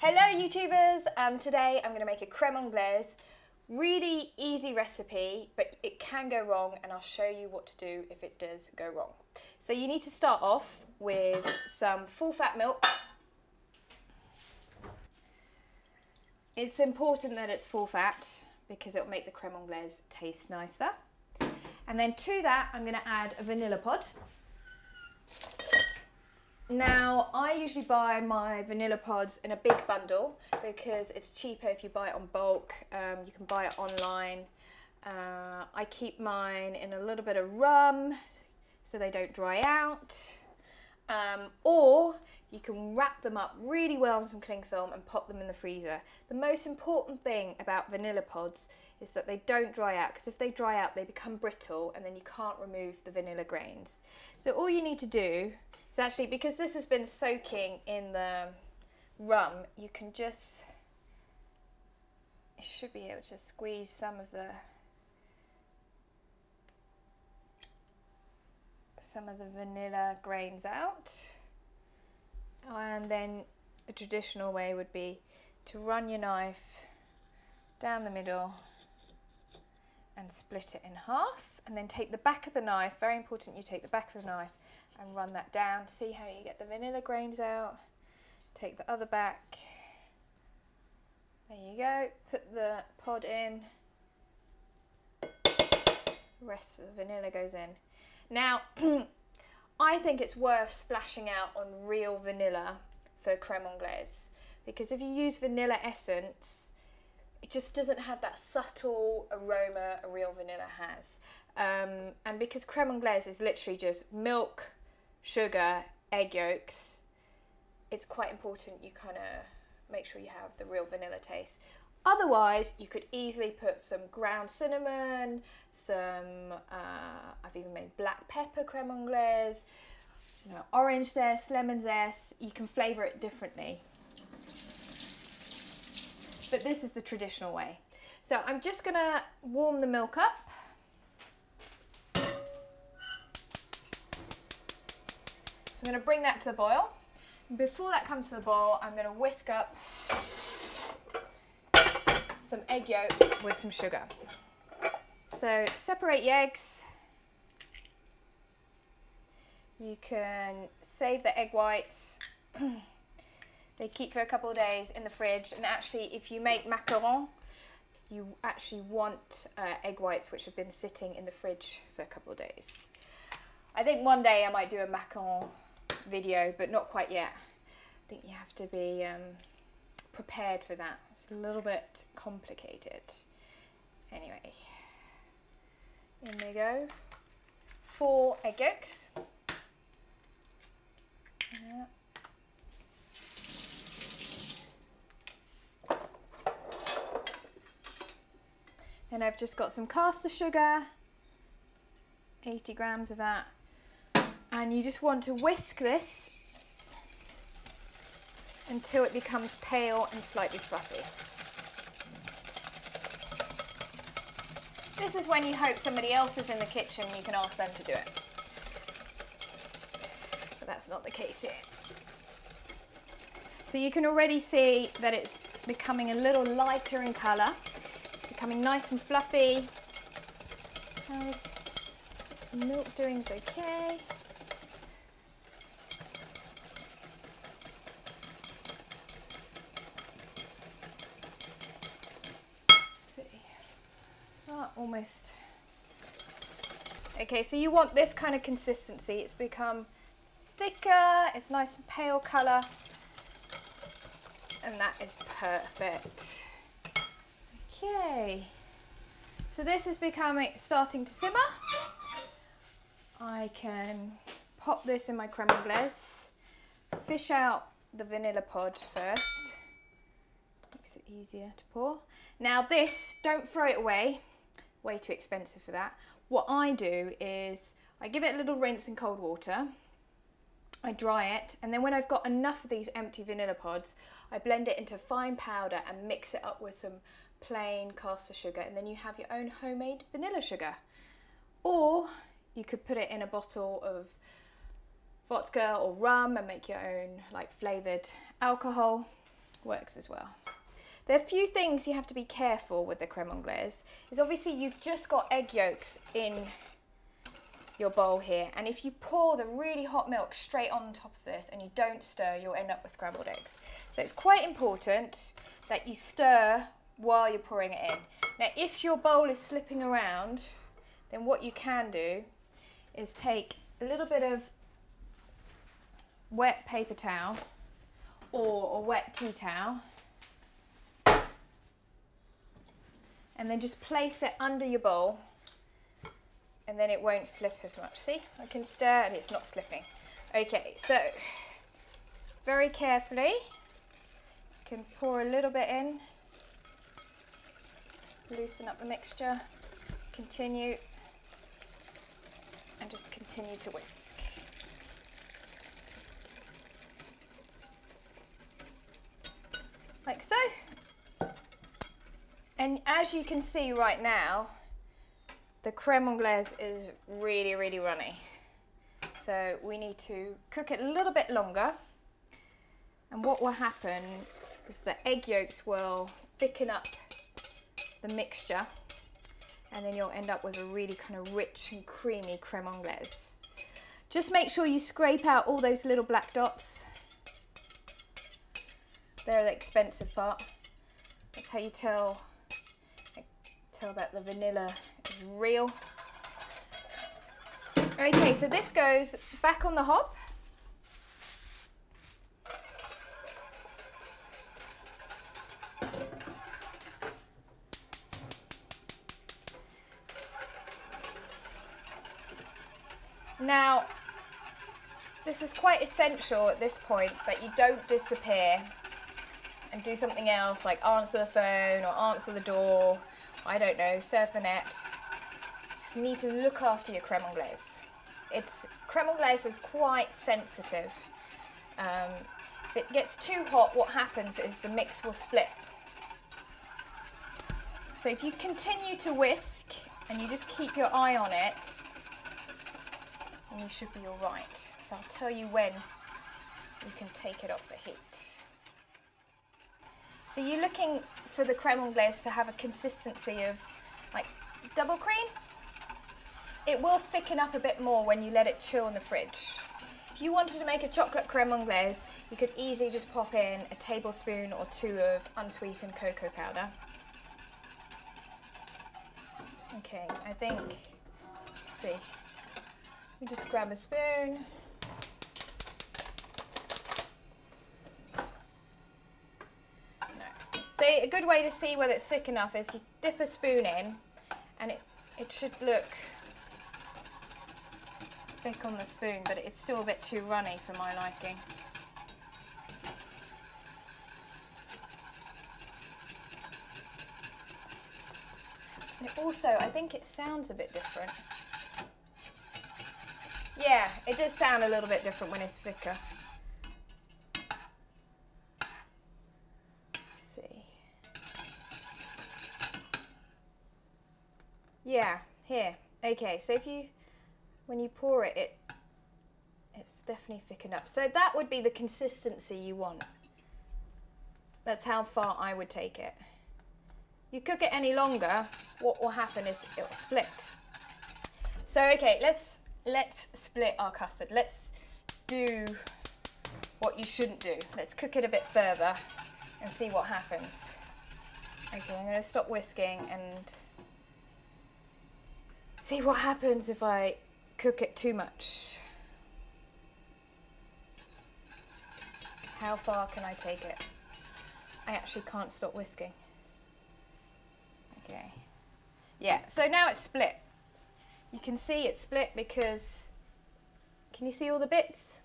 Hello YouTubers, today I'm going to make a crème anglaise. Really easy recipe, but it can go wrong and I'll show you what to do if it does go wrong. So you need to start off with some full fat milk. It's important that it's full fat because it'll make the crème anglaise taste nicer. And then to that I'm going to add a vanilla pod. Now, I usually buy my vanilla pods in a big bundle because it's cheaper if you buy it on bulk. You can buy it online. I keep mine in a little bit of rum so they don't dry out. Or you can wrap them up really well in some cling film and pop them in the freezer. The most important thing about vanilla pods is that they don't dry out, because if they dry out they become brittle and then you can't remove the vanilla grains. So all you need to do is actually, because this has been soaking in the rum, you can just, you should be able to squeeze some of the vanilla grains out. And then the traditional way would be to run your knife down the middle and split it in half, and then take the back of the knife, very important you take the back of the knife and run that down. See how you get the vanilla grains out. Take the other back. There you go. Put the pod in. The rest of the vanilla goes in. Now, I think it's worth splashing out on real vanilla for crème anglaise, because if you use vanilla essence, it just doesn't have that subtle aroma a real vanilla has. And because crème anglaise is literally just milk, sugar, egg yolks, it's quite important you kind of make sure you have the real vanilla taste. Otherwise, you could easily put some ground cinnamon, I've even made black pepper crème anglaise, orange zest, lemon zest. You can flavour it differently. But this is the traditional way. So I'm just going to warm the milk up. So I'm going to bring that to the boil. Before that comes to the boil, I'm going to whisk up some egg yolks with some sugar. So separate the eggs. You can save the egg whites. They keep for a couple of days in the fridge, and actually if you make macarons, you actually want egg whites which have been sitting in the fridge for a couple of days. I think one day I might do a macaron video, but not quite yet. I think you have to be prepared for that. It's a little bit complicated. Anyway, in they go. 4 egg yolks. And I've just got some caster sugar, 80 grams of that. And you just want to whisk this until it becomes pale and slightly fluffy. This is when you hope somebody else is in the kitchen and you can ask them to do it. But that's not the case here. So you can already see that it's becoming a little lighter in colour. It's becoming nice and fluffy. How's the milk doing? Is okay. Almost. Okay, so you want this kind of consistency. It's become thicker, it's nice and pale colour, and that is perfect. Okay, so this is starting to simmer. I can pop this in my crème anglaise, fish out the vanilla pod first, makes it easier to pour. Now this, don't throw it away. Way too expensive for that. What I do is I give it a little rinse in cold water, I dry it, and then when I've got enough of these empty vanilla pods, I blend it into fine powder and mix it up with some plain caster sugar, and then you have your own homemade vanilla sugar. Or you could put it in a bottle of vodka or rum and make your own like flavoured alcohol. works as well. There are a few things you have to be careful with the creme anglaise. Is obviously you've just got egg yolks in your bowl here, and if you pour the really hot milk straight on top of this and you don't stir, you'll end up with scrambled eggs. So it's quite important that you stir while you're pouring it in. Now if your bowl is slipping around, then what you can do is take a little bit of wet paper towel or a wet tea towel, and then just place it under your bowl, and then it won't slip as much. See, I can stir and it's not slipping. Okay, so very carefully, you can pour a little bit in, loosen up the mixture, continue, and just continue to whisk. Like so. And as you can see right now, the creme anglaise is really, really runny. So we need to cook it a little bit longer. And what will happen is the egg yolks will thicken up the mixture, and then you'll end up with a really kind of rich and creamy creme anglaise. Just make sure you scrape out all those little black dots. They're the expensive part. That's how you tell that the vanilla is real. Okay, so this goes back on the hob. Now, this is quite essential at this point that you don't disappear and do something else like answer the phone or answer the door, I don't know, serve the net. You just need to look after your creme anglaise. Creme anglaise is quite sensitive. If it gets too hot, what happens is the mix will split. So if you continue to whisk and you just keep your eye on it, and you should be all right. So I'll tell you when you can take it off the heat. So you're looking for the creme anglaise to have a consistency of like double cream. It will thicken up a bit more when you let it chill in the fridge. If you wanted to make a chocolate creme anglaise, you could easily just pop in a tablespoon or 2 of unsweetened cocoa powder. Okay, I think, let's see. You just grab a spoon. No. So a good way to see whether it's thick enough is you dip a spoon in, and it should look thick on the spoon, but it's still a bit too runny for my liking. And it also, I think it sounds a bit different. Yeah, it does sound a little bit different when it's thicker. Let's see. Yeah, here. Okay, so when you pour it, it's definitely thickened up. So that would be the consistency you want. That's how far I would take it. You cook it any longer, what will happen is it'll split. So okay, let's split our custard. Let's do what you shouldn't do. Let's cook it a bit further and see what happens. Okay, I'm going to stop whisking and see what happens if I cook it too much. How far can I take it? I actually can't stop whisking. Okay. Yeah, so now it's split. You can see it's split because, can you see all the bits?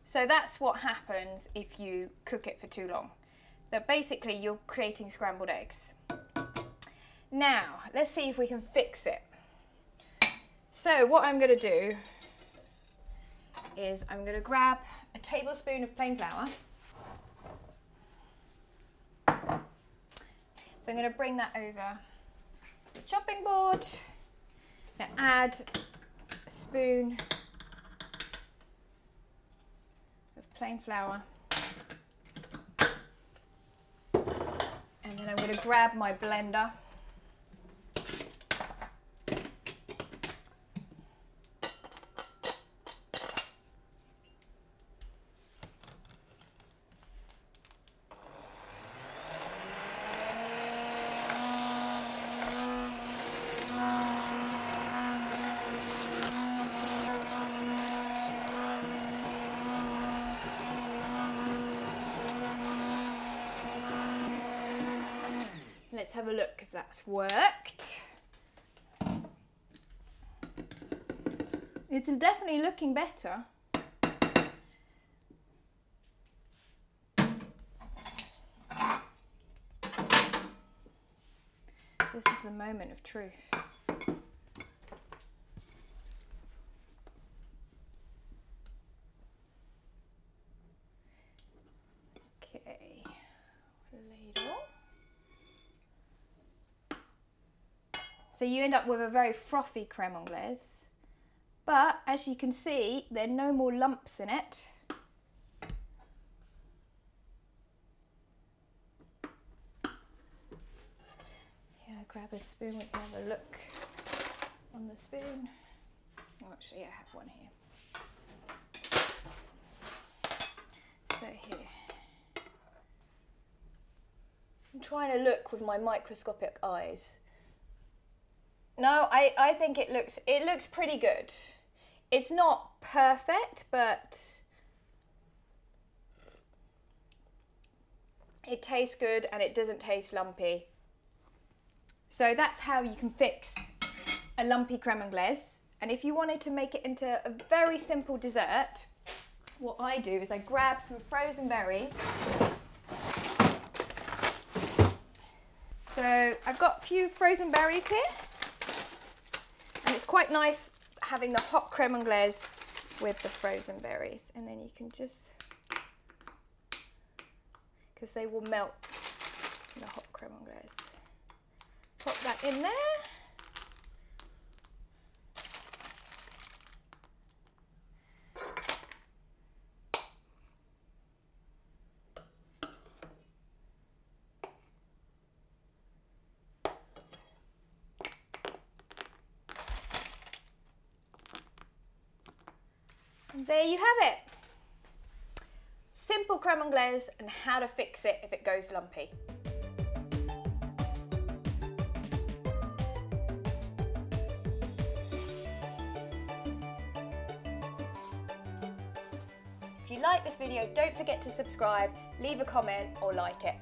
So that's what happens if you cook it for too long. That basically you're creating scrambled eggs. Now, let's see if we can fix it. So what I'm going to do is I'm going to grab a tablespoon of plain flour. So I'm going to bring that over to the chopping board. Now add a spoon of plain flour. And then I'm going to grab my blender. Let's have a look if that's worked. It's definitely looking better. This is the moment of truth. Okay, ladle. So you end up with a very frothy crème anglaise, but as you can see, there are no more lumps in it. Yeah, grab a spoon, we can have a look on the spoon. Oh, actually, I have one here. So here. I'm trying to look with my microscopic eyes. No, I think it looks pretty good. It's not perfect, but it tastes good and it doesn't taste lumpy. So that's how you can fix a lumpy crème anglaise. And if you wanted to make it into a very simple dessert, what I do is I grab some frozen berries. So I've got a few frozen berries here. And it's quite nice having the hot crème anglaise with the frozen berries. And then you can just, because they will melt in the hot crème anglaise. Pop that in there. And there you have it. Simple crème anglaise and how to fix it if it goes lumpy. If you like this video, don't forget to subscribe, leave a comment or like it.